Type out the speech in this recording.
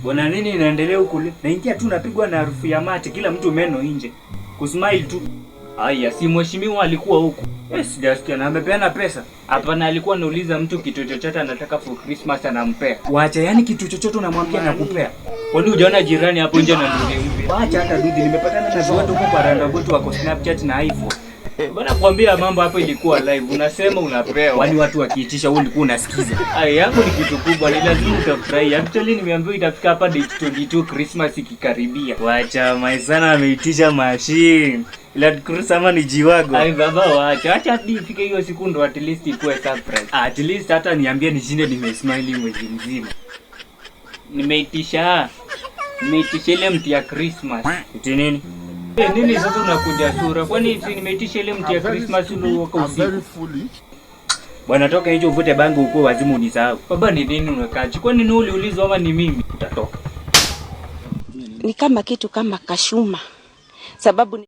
Bwana nini inaendelea huku? Naingia tu napigwa na harufu ya mate, kila mtu meno nje. Kusmile tu. Aya, si mheshimiwa alikuwa huku. Sijasikia na amepeana pesa. Hapana, alikuwa anauliza mtu kitu chochote anataka for Christmas anampea. Waacha, yani kitu chochote unamwambia nakupea. Kwani hujaona jirani hapo nje na ndugu mpya? Waacha hata dudu, nimepatana na watu huko kwa roundabout wako Snapchat na iPhone. Bwana kwambia mambo hapo ilikuwa live. Unasema unapewa. Wani watu wakiitisha wewe ulikuwa unasikiza. Yangu ni kitu kubwa, ni lazima utafurahi. Actually nimeambiwa itafika hapa date 22 Christmas ikikaribia. Wacha maisana ameitisha machine. Ila kurusama ni jiwago. Baba wacha. Acha hadi ifike hiyo siku ndo at least ikuwe surprise. At least hata niambie nishinde nimesmile mwezi mzima. Nimeitisha ile mti ya Christmas. Iti nini? Nini sasa unakunja sura? Kwani nimeitisha ile mti ya Christmas ndio wako usiku. Bwana toka hiyo uvute bangi uko wazimu unisahau. Baba ni nini unakaji? Kwani ni uliulizwa ama ni mimi? Utatoka. Ni kama kitu kama kashuma. Sababu